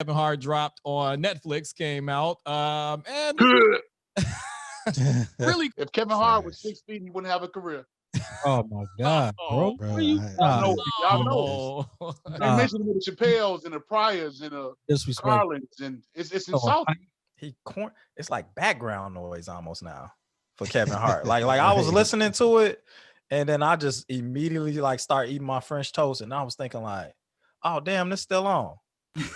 Kevin Hart dropped on Netflix came out. And really, if Kevin Hart was 6 feet, he wouldn't have a career. Oh my God, bro! Y'all know. They mentioned it with the Chappelles and the Pryors and the Carlins, and it's insulting. It's like background noise almost now for Kevin Hart. like I was listening to it, and then I just immediately like start eating my French toast, and I was thinking like, oh damn, this still on.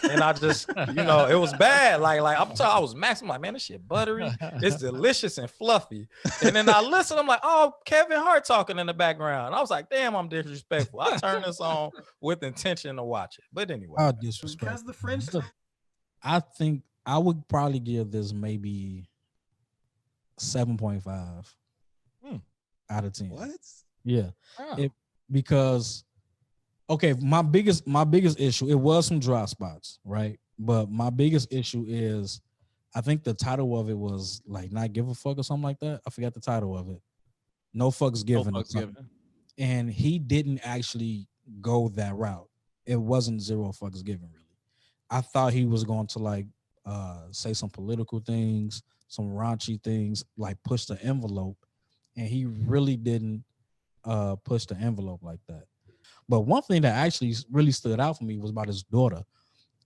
And I just, it was bad. Like I was maxing, like, man, this shit buttery. It's delicious and fluffy. And then I listened, I'm like, oh, Kevin Hart talking in the background. And I was like, damn, I'm disrespectful. I turned this on with intention to watch it. But anyway. Oh, disrespectful. Because the French. I think I would probably give this maybe 7.5 out of 10. What? Yeah. Because okay, my biggest issue, it was some dry spots, right? But my biggest issue is I think the title of it was like Not Give a Fuck or something like that. I forgot the title of it. No Fucks Given. No Fucks Given. And he didn't actually go that route. It wasn't Zero Fucks Given, really. I thought he was going to like say some political things, some raunchy things, like push the envelope. And he really didn't push the envelope like that. But one thing that actually really stood out for me was about his daughter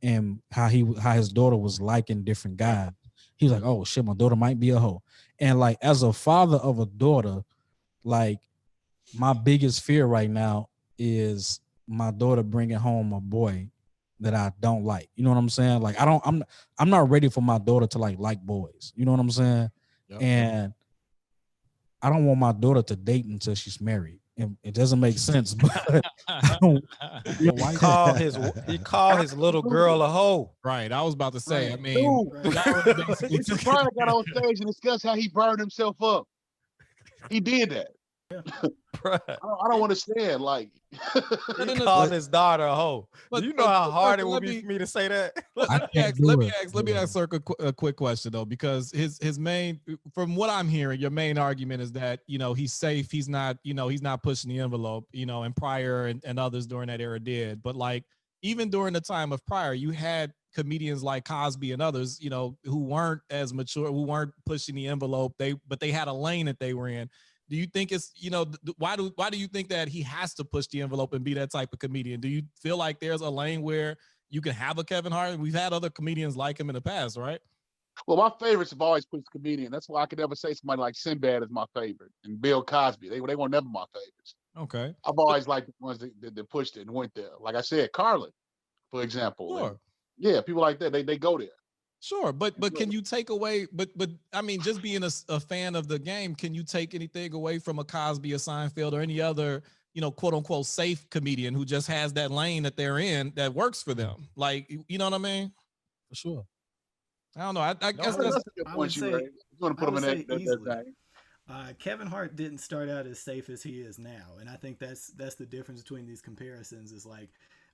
and how his daughter was liking different guys. He was like, oh shit, my daughter might be a hoe. And like, as a father of a daughter, like my biggest fear right now is my daughter bringing home a boy that I don't like. You know what I'm saying? Like, I'm not ready for my daughter to like boys. You know what I'm saying? Yep. And I don't want my daughter to date until she's married. And it doesn't make sense, but he called his little girl a hoe. Right. I was about to say, I mean, Mr. Pryor got on stage and discussed how he burned himself up. He did that. I don't understand. Like, he called his daughter a hoe. But you know how hard it would be for me to say that. Let me ask Circa a quick question though, because his main, from what I'm hearing, your main argument is that he's safe. He's not pushing the envelope. And Pryor and others during that era did. But like even during the time of Pryor, you had comedians like Cosby and others, who weren't as mature, who weren't pushing the envelope. But they had a lane that they were in. Do you think it's, why do you think that he has to push the envelope and be that type of comedian? Do you feel like there's a lane where you can have a Kevin Hart? We've had other comedians like him in the past, right? Well, my favorites have always pushed comedian. That's why I could never say somebody like Sinbad is my favorite and Bill Cosby. They were never my favorites. Okay. I've always liked the ones that pushed it and went there. Like I said, Carlin, for example. Sure. Yeah, people like that, they go there. Sure, but can you take away? But I mean, just being a fan of the game, can you take anything away from a Cosby or Seinfeld or any other, quote unquote safe comedian who just has that lane that they're in that works for them? Like, you know what I mean? For sure. I don't know. I guess that's a good point. You want to put him in that thing. Kevin Hart didn't start out as safe as he is now, and I think that's the difference between these comparisons. Is like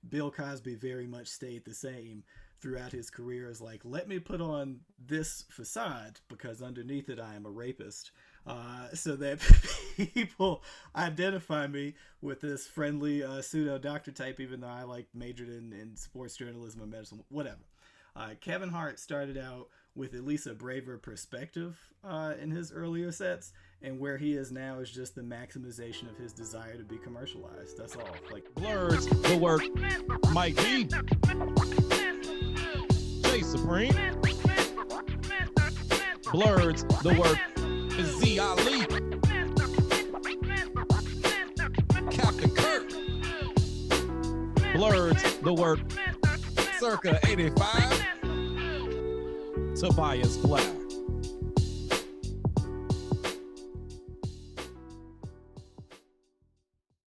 Bill Cosby very much stayed the same throughout his career, is like, let me put on this facade because underneath it I am a rapist, so that people identify me with this friendly pseudo doctor type, even though I like majored in sports journalism and medicine, whatever. Kevin Hart started out with at least a braver perspective in his earlier sets, and where he is now is just the maximization of his desire to be commercialized. That's all. Like Blerds, the work, Mike B, Jay Supreme, Blerds, the work, is Z Ali, Captain Kirk, Blerds, the work, circa 85, Tobias Black.